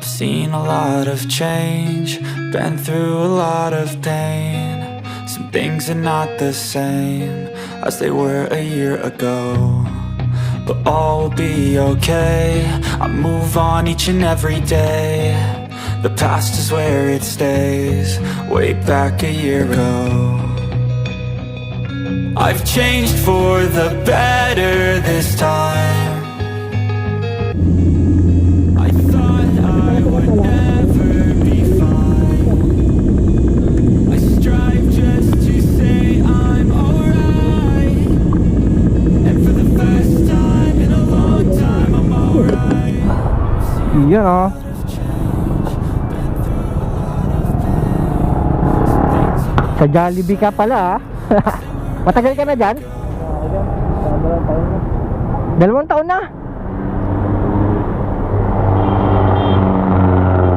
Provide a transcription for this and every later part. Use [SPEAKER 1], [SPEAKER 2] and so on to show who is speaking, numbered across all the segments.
[SPEAKER 1] I've seen a lot of change, been through a lot of pain. Some things are not the same as they were a year ago, but all will be okay. I move on each and every day. The past is where it stays, way back a year ago. I've changed for the better this time. I thought I would never be fine. I strive just to say I'm alright, and for the first time in a long time I'm alright.
[SPEAKER 2] Yan ah. Sa Jollibee ka pala ah. Matagal ka na dyan? Dalawang taon na.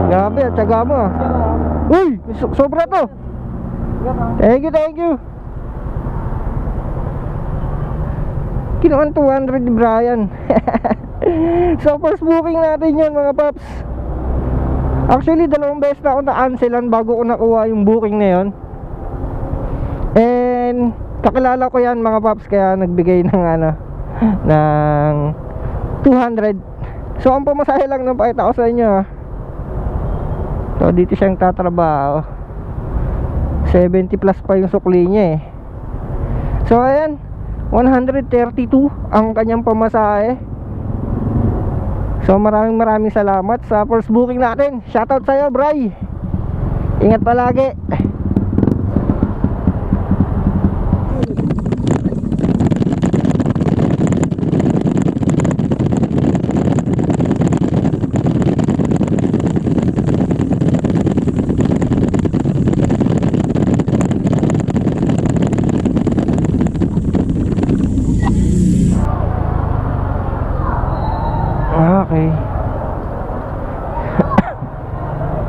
[SPEAKER 2] Grabe, at syaga mo ah. Uy, sobra to. Thank you. Kinuhan 200 ni Brian. So first booking natin yun mga paps. Actually dalawang beses na ako na-cancelan bago ko nakuha yung booking na yun. And kakilala ko yan mga paps, kaya nagbigay ng ng 200. So ang pamasahe lang nung pakita ko sa inyo ah. So dito siyang tatrabaho. 70 plus pa yung sukli niya eh. So ayan, 132 ang kanyang pamasahe. So maraming salamat sa first booking natin. Shoutout sa'yo Bray. Ingat palagi. Okay.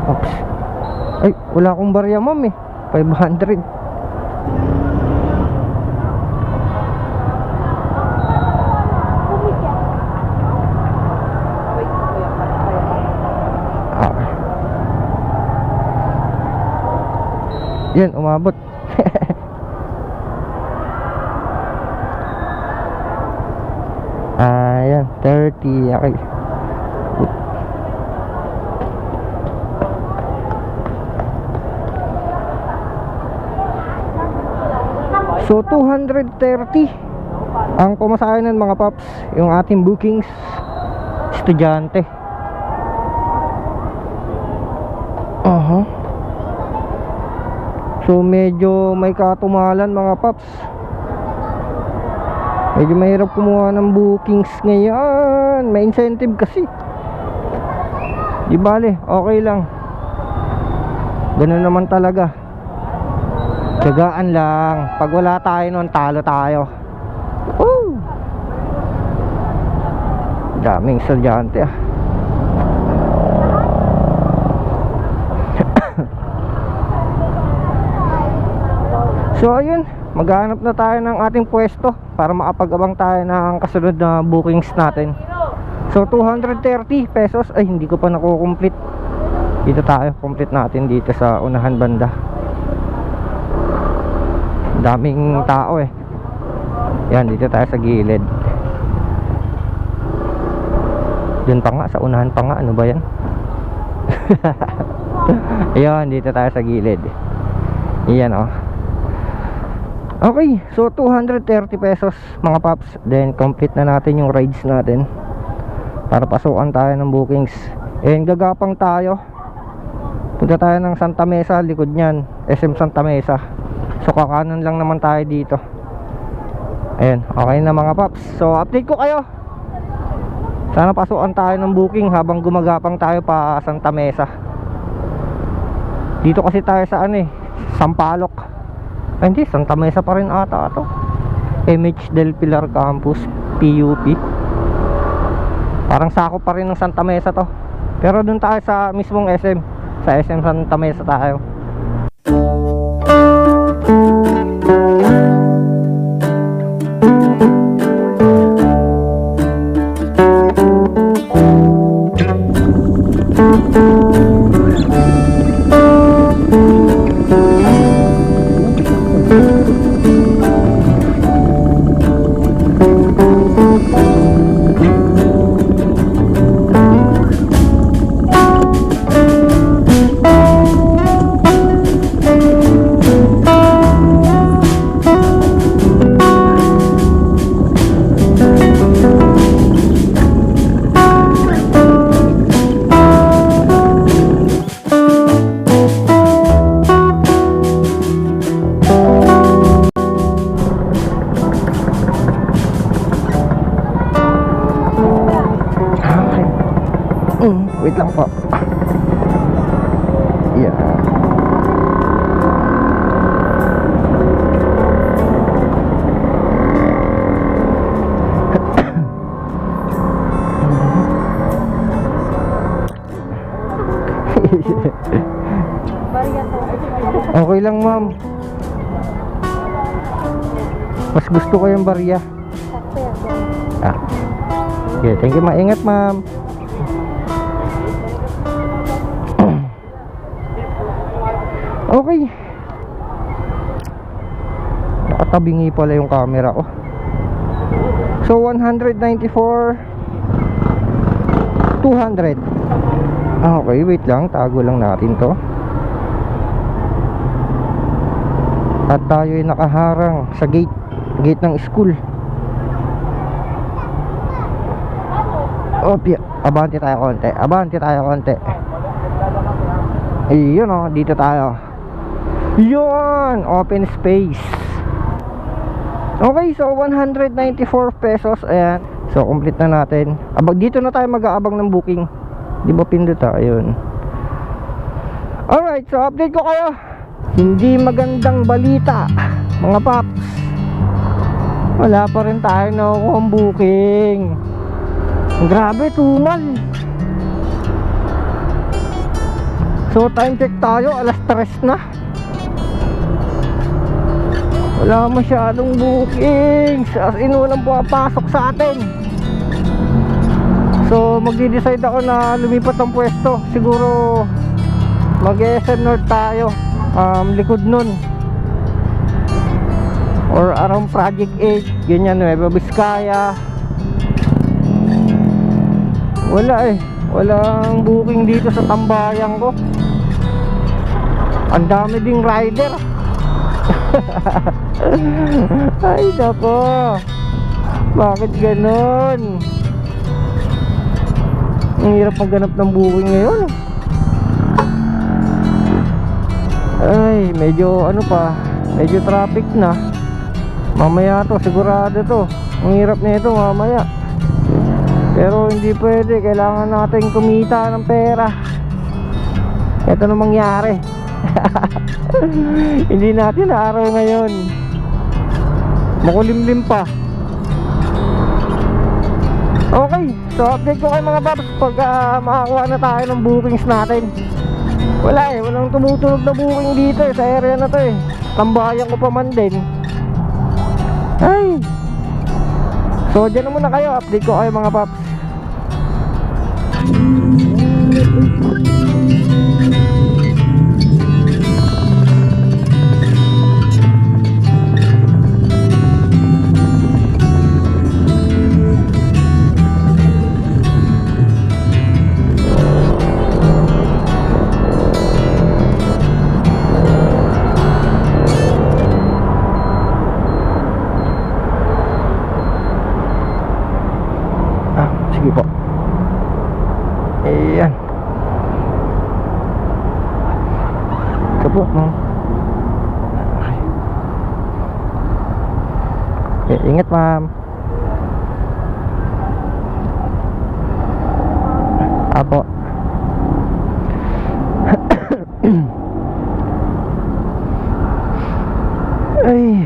[SPEAKER 2] Oops. Ay, wala akong barya ma'am eh. 500. Yan, umabot. Ayan, 30. Okay. So 230 ang pumasahe ng mga paps, yung ating bookings estudyante. So medyo may katumalan mga paps. Medyo mahirap kumuha ng bookings ngayon. May incentive kasi. Di bale, okay lang. Ganun naman talaga. Tiyagaan lang. Pag wala tayo nun, talo tayo. Woo! Daming estudyante ah. So ayun, maghanap na tayo ng ating pwesto para makapag-abang tayo ng kasunod na bookings natin. So 230 pesos. Ay, hindi ko pa nakukomplete. Dito tayo, complete natin dito sa unahan banda. Daming tao eh. Yan, dito tayo sa gilid. Dun pa nga, sa unahan pa nga. Ano ba yan? Ayan, dito tayo sa gilid. Iyan oh. Okay, so 230 pesos mga paps. Then complete na natin yung rides natin para pasukan tayo ng bookings. And gagapang tayo. Punta tayo ng Santa Mesa, likod nyan SM Santa Mesa. So kakanan lang naman tayo dito. Ayan, okay na mga paps. So update ko kayo. Sana pasukan tayo ng booking habang gumagapang tayo pa Santa Mesa. Dito kasi tayo sa Sampaloc. Ay, hindi, Santa Mesa pa rin ata ito. MH Del Pilar Campus, PUP. Parang sakop pa rin ng Santa Mesa to. Pero dun tayo sa mismong SM. Sa SM Santa Mesa tayo. Wait lang po. Yeah. Okay lang, ma'am. Mas gusto ko yung barya. Ah. Okay, thank you, maingat, ma'am. Okay. Nakatabingi pala yung camera ko. So 194 200. Okay, wait lang, tago lang natin to. At tayo ay nakaharang sa gate ng school. Opya, abante tayo konti. Ayun oh, dito tayo. Yun, open space. Okay, so 194 pesos, ayan. So complete na natin. Dito na tayo mag-aabang ng booking. Di ba pindot ayun. Alright, so update ko kayo. Hindi magandang balita, mga paps. Wala pa rin tayo nakukuha ang booking. Grabe, tumal. So time check tayo, alas 3 na. Wala masyadong bookings. As in, walang pumapasok sa atin. So magdi-decide ako na lumipat ng pwesto. Siguro mag-SM North tayo, likod nun, or around Project 8, ganyan, Nueva Vizcaya. Wala walang booking dito sa tambayan ko. Ang dami ding rider. Ay nako, bakit ganon? Ang hirap maghanap ng booking ngayon. Ay, medyo medyo traffic na. Mamaya to, sigurado to. Ang hirap na ito mamaya. Pero hindi pwede, kailangan natin kumita ng pera. Ito na mangyari. Hindi natin araw ngayon. Makulimlim pa. Okay, so update ko kayo mga paps pag makakuha na tayo ng bookings natin. Walang tumutunog na booking dito sa area na to Tambayan ko pa man din. Ay. So dyan na muna kayo, update ko kayo mga paps. Sige po. Ayan. Ito po, no? Okay, ingat ma'am. Apo. Ay.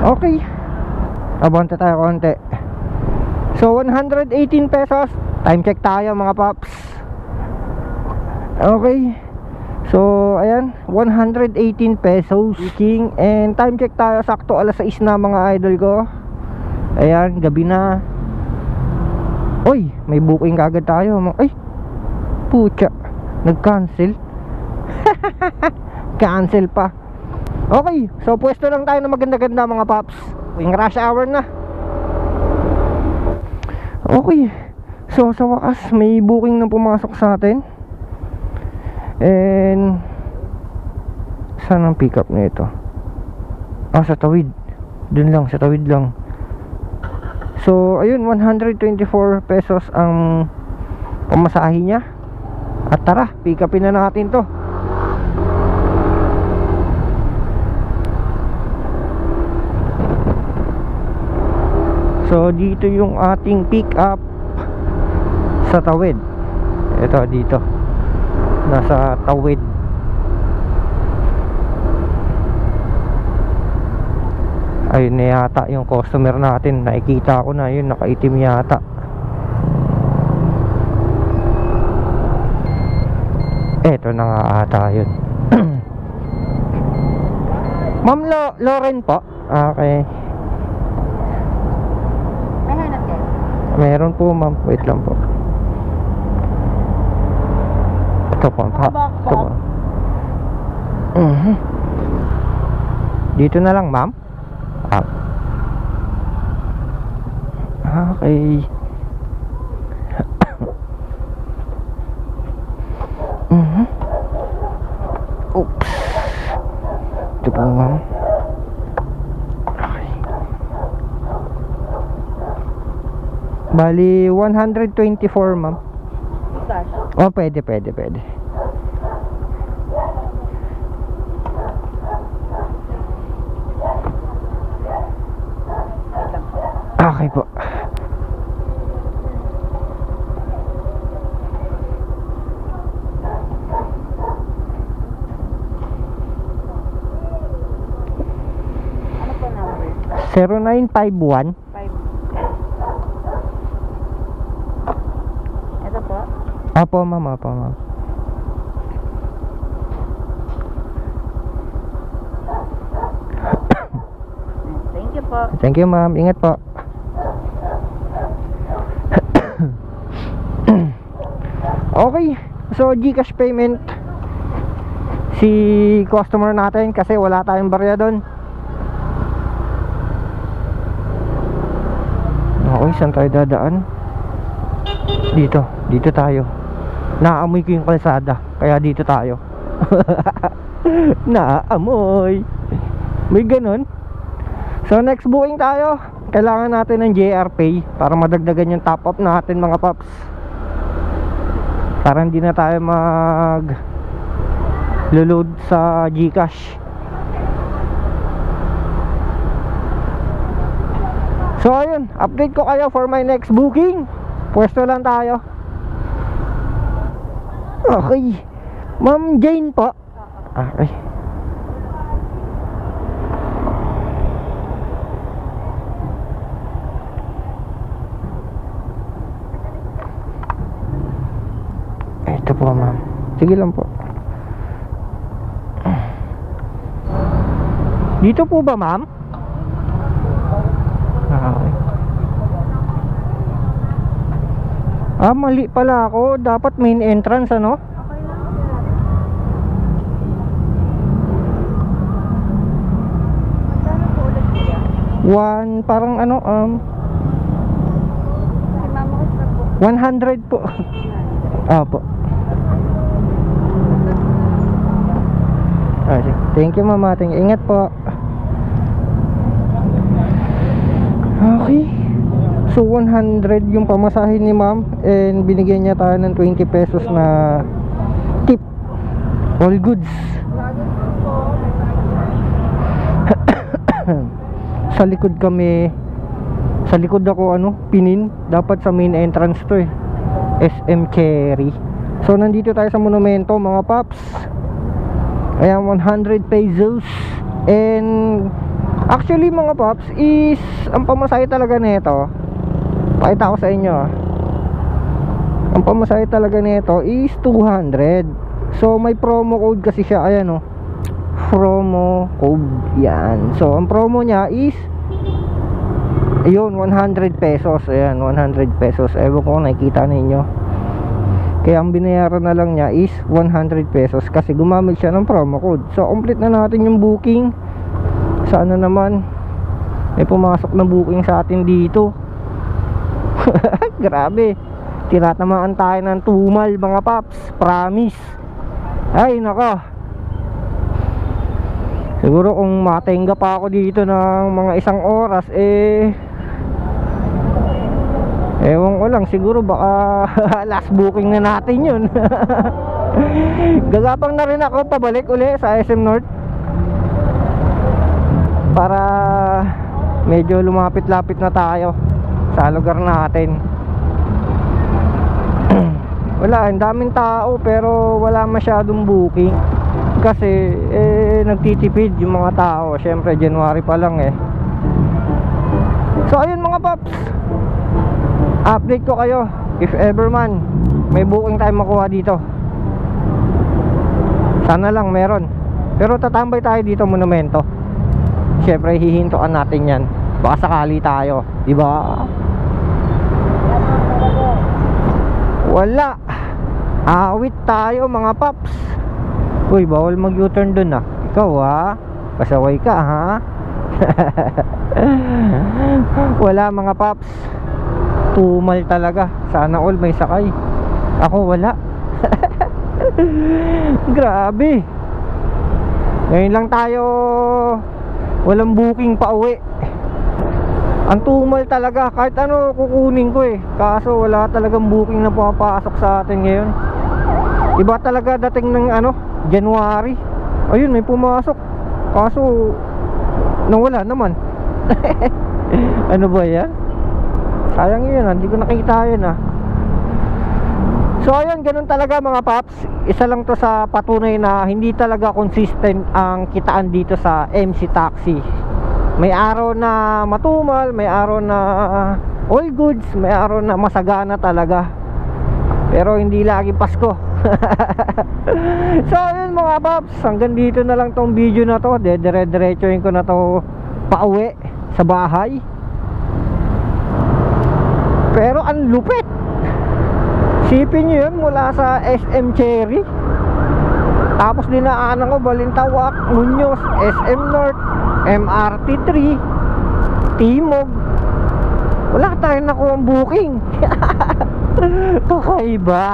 [SPEAKER 2] Okay, abante tayo konti. So 118 pesos. Time check tayo mga paps. Okay. So ayan, 118 pesos booking. And time check tayo, sakto alas 6 na mga idol ko. Ayan, gabi na. Uy, may booking kagad tayo. Ay, pucha, nag-cancel. Cancel pa. Okay, so pwesto lang tayo na maganda-ganda mga paps. Yung rush hour na. Okay, so sa wakas may booking na pumasok sa atin. And saan ang pick up na ito? Sa tawid. Dun lang, sa tawid lang. So ayun, 124 pesos ang pamasahe niya. At tara, pick upin na natin to. So dito yung ating pick up sa tawid. Ito dito, nasa tawid. Ayun na yata yung customer natin. Nakikita ko na yun, nakaitim yata. Eto na nga ata yun. Ma'am Lauren po. Okay.
[SPEAKER 3] May hanap kayo?
[SPEAKER 2] Meron po ma'am. Wait lang po. Ito po. Ito po. Dito na lang ma'am. Okay. Oops. Ito po ma'am. Okay. Bali 124 ma'am.
[SPEAKER 3] Cash.
[SPEAKER 2] Oh, pwede. Okay po.
[SPEAKER 3] Ano po number?
[SPEAKER 2] 0951
[SPEAKER 3] 5. Ito po.
[SPEAKER 2] Apo ma'am.
[SPEAKER 3] Thank you po.
[SPEAKER 2] Thank you ma'am. Ingat po. Okay. So GCash payment si customer natin kasi wala tayong barya doon. Okay, saan tayo dadaan? Dito tayo. Naamoy ko yung kalsada, kaya dito tayo. Naamoy. May ganun. So next booking tayo. Kailangan natin ng JR Pay para madagdagan yung top up natin mga paps. Para hindi na tayo load sa GCash. So ayun, update ko kayo for my next booking. Pwesto lang tayo. Okay. Ma'am Jane po. Okay. Ito po ma'am. Sige lang po. Dito po ba ma'am? Okay. Mali pala ako. Dapat main entrance ano?
[SPEAKER 3] Magkano po ulit kuya?
[SPEAKER 2] One, parang ano,
[SPEAKER 3] Kay mama ko sa po.
[SPEAKER 2] 100 po. Opo. Sige. Thank you mama. Thank you. Ingat po. Okay. So 100 yung pamasahe ni ma'am. And binigyan niya tayo ng 20 pesos na tip. All goods. Sa likod kami. Sa likod ako pinin. Dapat sa main entrance to eh. SM Cherry. So nandito tayo sa monumento mga paps. Ayan, 100 pesos. And actually mga paps is ang pamasahe talaga nito. Pakita ko sa inyo. Ang pamasahe talaga nito is 200. So may promo code kasi siya. Ayan promo code. Yan. So ang promo niya is ayun, 100 pesos. Ayan, 100 pesos. Ewan ko kung nakikita ninyo. Kaya ang binayaran na lang niya is 100 pesos kasi gumamit siya ng promo code. So complete na natin yung booking. Sana naman may pumasok na booking sa atin dito. Grabe. Tinatamaan tayo ng tumal mga paps. Promise. Ay nako. Siguro kung matenga pa ako dito ng mga isang oras ewan ko lang, siguro baka last booking na natin yun. Gagapang na rin ako pabalik uli sa SM North para medyo lumapit-lapit na tayo. sa lugar natin. Wala, ang daming tao pero wala masyadong booking. Kasi nagtitipid yung mga tao. Syempre January pa lang eh. So ayun mga paps, update ko kayo if ever man may booking tayo makuha dito. Sana lang meron. Pero tatambay tayo dito monumento. Syempre hihintuan natin yan. Baka sakali tayo, di ba? Wala. Awit tayo mga paps. Uy, bawal mag U-turn dun ah. Ikaw ah, pasaway ka ha. Wala mga paps. Tumal talaga. Sana all may sakay. Ako wala. Grabe. Ngayon lang tayo walang booking pa uwi. Ang tumal talaga. Kahit ano kukunin ko eh. Kaso wala talagang booking na pumapasok sa atin ngayon. Iba talaga dating ng ano, January. Ayun, may pumasok. Kaso nawala naman. Ano ba yan? Sayang yun, hindi ko nakita yun ah. So ayun, ganun talaga mga paps. Isa lang to sa patunay na hindi talaga consistent ang kitaan dito sa MC Taxi. May araw na matumal, may araw na all goods, may araw na masagana talaga. Pero hindi lagi Pasko. So ayun mga paps, hanggang dito na lang tong video na to. Dire-diretsuhin ko na to pauwi sa bahay. Pero ang lupit. Sipin nyo yun, mula sa SM Cherry, tapos dinaanan ko Balintawak, Muñoz, SM North, MRT 3, Timog. Wala tayong nakuha booking. Kakaiba.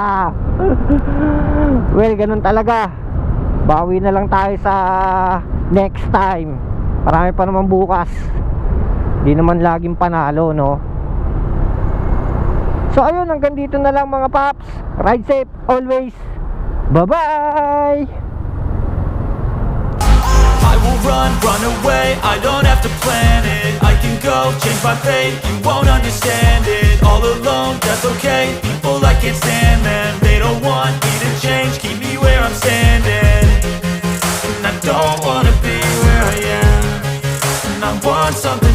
[SPEAKER 2] Well, ganun talaga. Bawi na lang tayo sa next time. Marami pa naman bukas. Di naman laging panalo, no? So ayun, hanggang dito na lang mga paps. Ride safe always. Bye-bye.
[SPEAKER 1] I will run away, I don't have to plan it. I can go, change my fate, you won't understand it. All alone, that's okay, people I can't stand them. They don't want me to change, keep me where I'm standing. And I don't wanna be where I am, and I want something